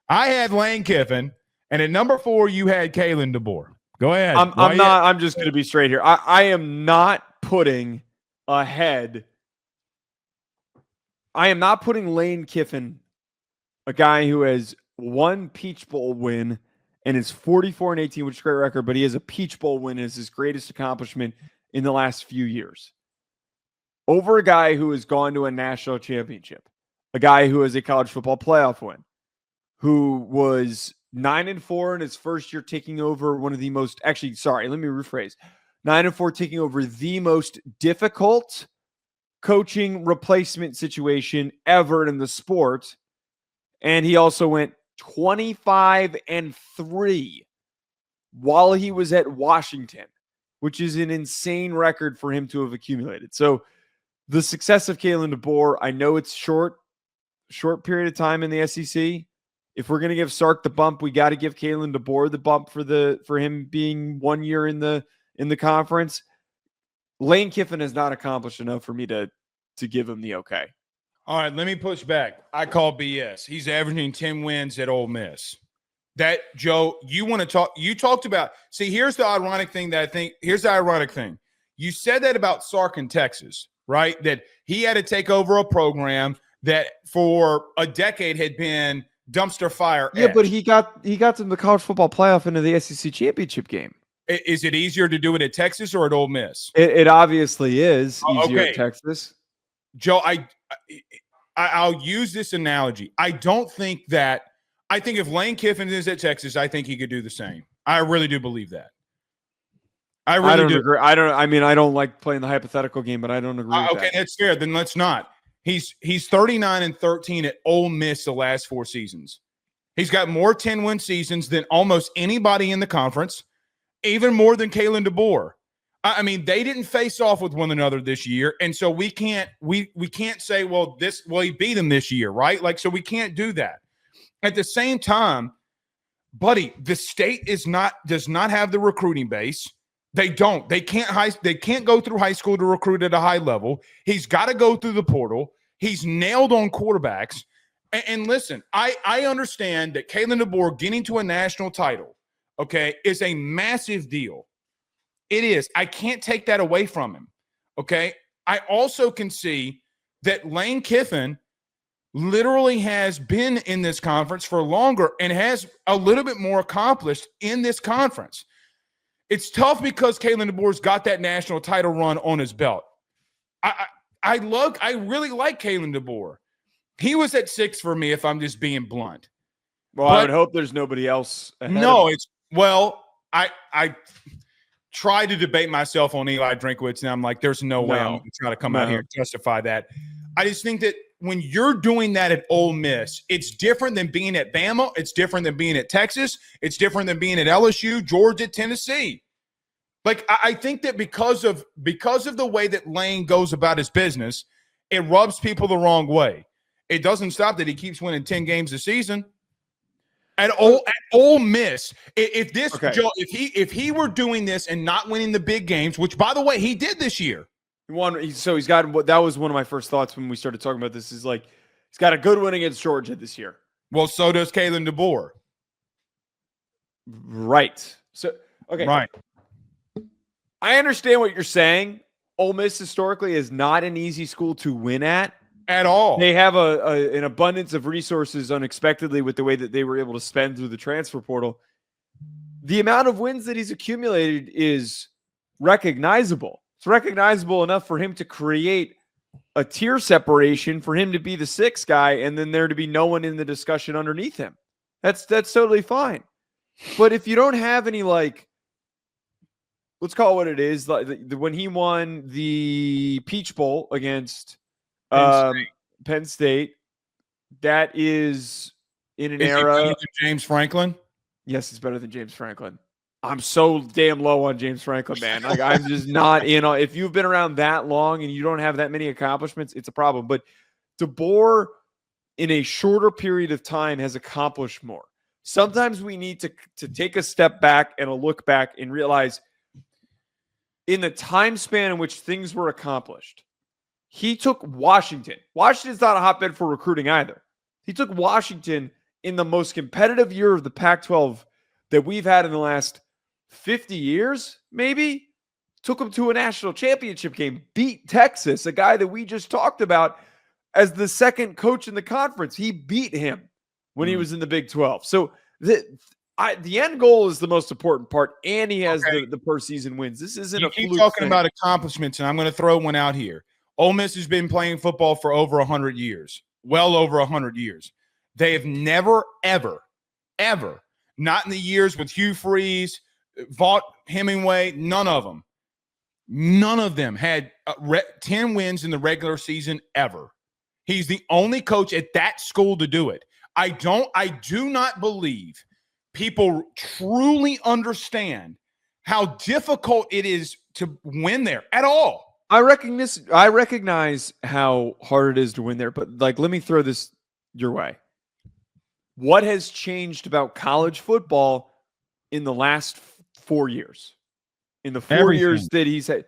I had Lane Kiffin, and at number 4, you had Kalen DeBoer. Go ahead. I'm just going to be straight here. I am not putting ahead. I am not putting Lane Kiffin, a guy who has one Peach Bowl win and is 44-18, which is a great record, but he has a Peach Bowl win as his greatest accomplishment in the last few years, over a guy who has gone to a national championship, a guy who has a college football playoff win, who was 9-4 in his first year taking over one of the most, actually, sorry, let me rephrase. 9-4 taking over the most difficult coaching replacement situation ever in the sport. And he also went 25-3 while he was at Washington, which is an insane record for him to have accumulated. So the success of Kalen DeBoer, I know it's short period of time in the SEC. If we're going to give Sark the bump, we got to give Kalen DeBoer the bump for him being 1 year in the conference. Lane Kiffin has not accomplished enough for me to give him the okay. All right, let me push back. I call BS. He's averaging 10 wins at Ole Miss. That, Joe, you want to talk – you talked about – see, here's the ironic thing that I think – here's the ironic thing. You said that about Sark in Texas, right, that he had to take over a program that for a decade had been dumpster fire. Yeah, but he got them the college football playoff into the SEC championship game. Is it easier to do it at Texas or at Ole Miss? It obviously is easier at Texas. Joe, I'll use this analogy. I think if Lane Kiffin is at Texas, I think he could do the same. I really do believe that. I really do. Agree. I don't like playing the hypothetical game, but I don't agree with okay, that. That's fair. Then let's not. He's 39-13 at Ole Miss the last 4 seasons. He's got more 10-win seasons than almost anybody in the conference, even more than Kalen DeBoer. I mean, they didn't face off with one another this year, and so we can't say, well, he beat them this year, right? Like, so we can't do that. At the same time, buddy, the state does not have the recruiting base. They don't. They can't go through high school to recruit at a high level. He's got to go through the portal. He's nailed on quarterbacks. And listen, I understand that Kalen DeBoer getting to a national title, okay, is a massive deal. It is. I can't take that away from him, okay? I also can see that Lane Kiffin literally has been in this conference for longer and has a little bit more accomplished in this conference. It's tough because Kalen DeBoer's got that national title run on his belt. I really like Kalen DeBoer. He was at 6 for me, if I'm just being blunt. Well, I would hope there's nobody else ahead no, of him. it's well, I try to debate myself on Eli Drinkwitz, and I'm like, there's no way I'm going to try to come out here and justify that. I just think that when you're doing that at Ole Miss, it's different than being at Bama. It's different than being at Texas. It's different than being at LSU, Georgia, Tennessee. Like, I think that because of the way that Lane goes about his business, it rubs people the wrong way. It doesn't stop that he keeps winning 10 games a season. At Ole Miss, if he were doing this and not winning the big games, which, by the way, he did this year. He's got – that was one of my first thoughts when we started talking about this, is like he's got a good win against Georgia this year. Well, so does Kalen DeBoer. Right. So, okay. Right. I understand what you're saying. Ole Miss historically is not an easy school to win at all. They have an abundance of resources unexpectedly with the way that they were able to spend through the transfer portal. The amount of wins that he's accumulated is recognizable. It's recognizable enough for him to create a tier separation, for him to be the 6th guy, and then there to be no one in the discussion underneath him. That's totally fine. But if you don't have any, like, let's call it what it is, like when he won the Peach Bowl against Penn State, that is in an era. Better than James Franklin? Yes, it's better than James Franklin. I'm so damn low on James Franklin, man. Like, I'm just not in on. If you've been around that long and you don't have that many accomplishments, it's a problem. But DeBoer, in a shorter period of time, has accomplished more. Sometimes we need to take a step back and a look back and realize, in the time span in which things were accomplished, he took Washington. Washington's not a hotbed for recruiting either. He took Washington in the most competitive year of the Pac-12 that we've had in the last 50 years, maybe, took them to a national championship game, beat Texas, a guy that we just talked about as the second coach in the conference. He beat him when he was in the Big 12. So the end goal is the most important part, and he has the per season wins. This isn't you a keep fluke talking thing. about accomplishments, and I'm going to throw one out here. Ole Miss has been playing football for over 100 years, well over 100 years. They have never, ever, ever, not in the years with Hugh Freeze, Vaught, Hemingway, none of them had 10 wins in the regular season ever. He's the only coach at that school to do it. I do not believe people truly understand how difficult it is to win there at all. I recognize how hard it is to win there, but let me throw this your way. What has changed about college football in the last 4 years? In the 4 years that he's had.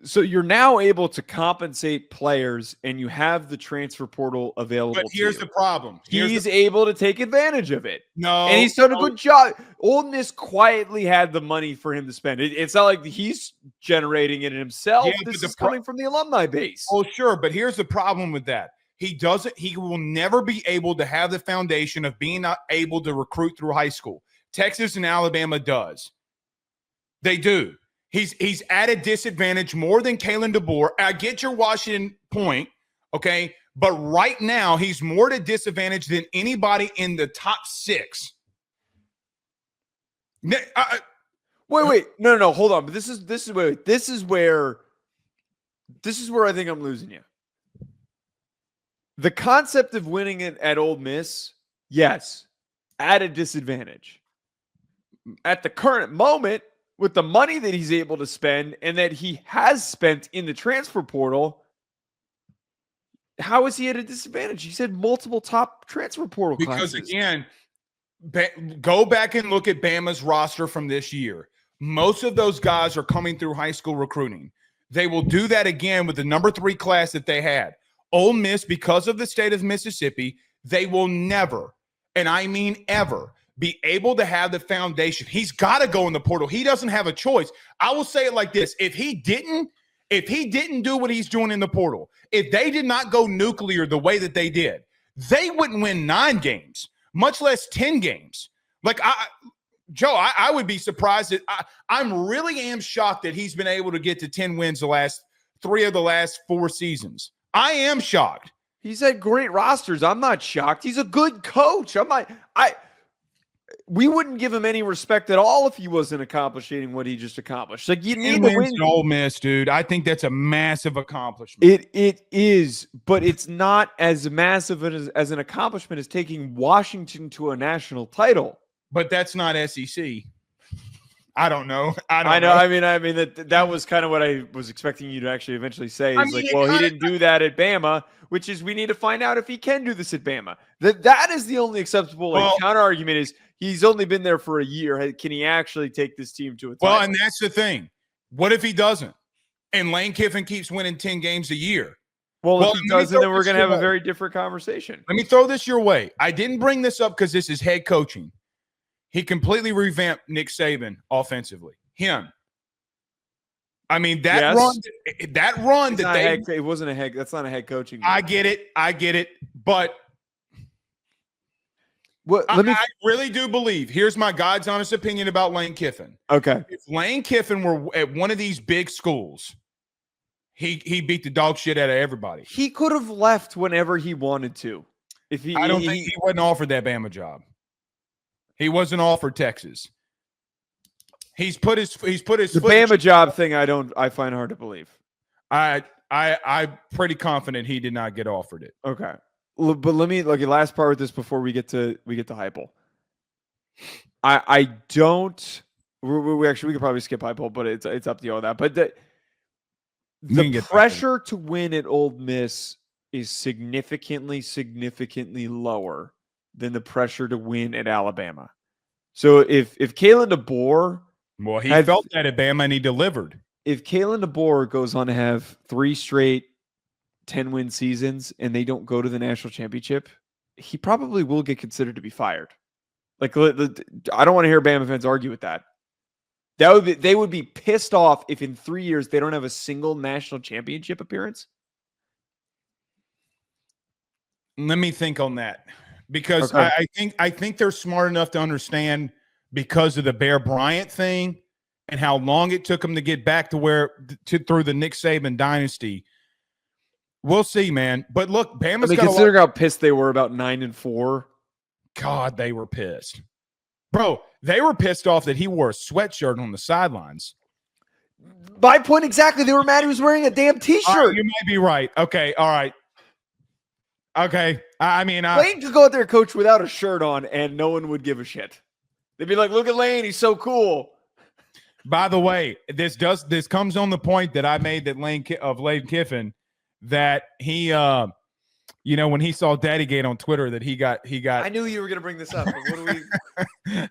So you're now able to compensate players, and you have the transfer portal available. But here's the problem. He's able to take advantage of it. No. And he's done a good job. Ole Miss quietly had the money for him to spend. It's not like he's generating it himself. This is coming from the alumni base. Oh, sure. But here's the problem with that. He will never be able to have the foundation of being not able to recruit through high school. Texas and Alabama does. They do. He's at a disadvantage more than Kalen DeBeor. I get your Washington point, okay? But right now, he's more at a disadvantage than anybody in the top 6. Wait. No. Hold on. But this is where I think I'm losing you. The concept of winning it at Ole Miss, yes, at a disadvantage. At the current moment, with the money that he's able to spend and that he has spent in the transfer portal, how is he at a disadvantage? He said multiple top transfer portal because classes. Again, go back and look at Bama's roster from this year. Most of those guys are coming through high school recruiting. They will do that again with the number 3 class that they had. Ole Miss, because of the state of Mississippi, they will never, and I mean ever, be able to have the foundation. He's got to go in the portal. He doesn't have a choice. I will say it like this. If he didn't do what he's doing in the portal, if they did not go nuclear the way that they did, they wouldn't win 9 games, much less 10 games. Joe, I would be surprised that I'm really am shocked that he's been able to get to 10 wins the last 3 of the last 4 seasons. I am shocked. He's had great rosters. I'm not shocked. He's a good coach. We wouldn't give him any respect at all if he wasn't accomplishing what he just accomplished. You need to win. Ole Miss, dude. I think that's a massive accomplishment. It is, but it's not as massive as an accomplishment as taking Washington to a national title. But that's not SEC. I don't know. I know. I mean that was kind of what I was expecting you to actually eventually say. He didn't do that at Bama, which is we need to find out if he can do this at Bama. That is the only acceptable counter argument is he's only been there for a year. Can he actually take this team to a title? Well, and that's the thing. What if he doesn't? And Lane Kiffin keeps winning 10 games a year. Well, if he doesn't, then we're going to have a very different conversation. Let me throw this your way. I didn't bring this up because this is head coaching. He completely revamped Nick Saban offensively. Him. I mean, that run it wasn't a head. That's not a head coaching. I get it. But I really do believe. Here's my God's honest opinion about Lane Kiffin. Okay. If Lane Kiffin were at one of these big schools, he beat the dog shit out of everybody. He could have left whenever he wanted to. I don't think he wasn't offered that Bama job. He wasn't offered Texas. He's put his the Bama job thing. I find hard to believe. I'm pretty confident he did not get offered it. Okay, but let me look at last part with this before we get to Heupel. I don't. We could probably skip Heupel, but it's up to you on that. But the pressure to win at Ole Miss is significantly lower than the pressure to win at Alabama. So if Kalen DeBoer, well, he felt that at Bama and he delivered. If Kalen DeBoer goes on to have 3 straight 10-win seasons and they don't go to the national championship, he probably will get considered to be fired. Like, I don't want to hear Bama fans argue with that. They would be pissed off if in 3 years they don't have a single national championship appearance. Let me think on that, because Okay. I think they're smart enough to understand, because of the Bear Bryant thing and how long it took them to get back to through the Nick Saban dynasty. We'll see, man. But look, Bama's got considering how pissed they were about 9-4. God, they were pissed. Bro, they were pissed off that he wore a sweatshirt on the sidelines. My point exactly. They were mad he was wearing a damn T-shirt. You might be right. Okay, all right. Okay, I mean, Lane could go out there and coach without a shirt on, and no one would give a shit. They'd be like, "Look at Lane, he's so cool." By the way, this comes on the point that I made that Lane Kiffin, that he, when he saw Daddygate on Twitter, that he got. I knew you were going to bring this up. But what do we?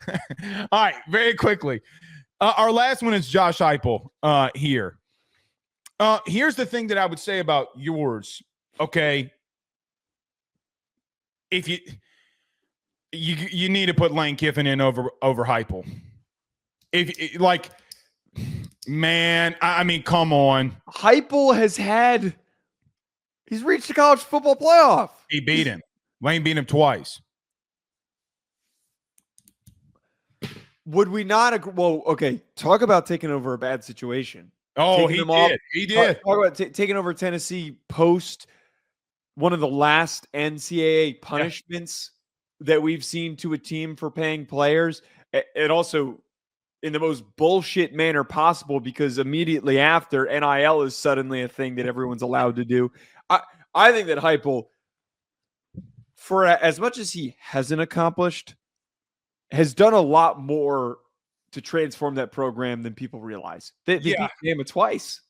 All right, very quickly. Our last one is Josh Heupel here. Here's the thing that I would say about yours. Okay. If you need to put Lane Kiffin in over Heupel. Man, I mean, come on. Heupel he's reached the college football playoff. He beat him. Lane beat him twice. Would we not agree? Well, okay. Talk about taking over a bad situation. Oh, he did. He did. Talk about taking over Tennessee post one of the last NCAA punishments that we've seen to a team for paying players. And also in the most bullshit manner possible, because immediately after, NIL is suddenly a thing that everyone's allowed to do. I think that Heupel, for as much as he hasn't accomplished, has done a lot more to transform that program than people realize. They beat Bama twice.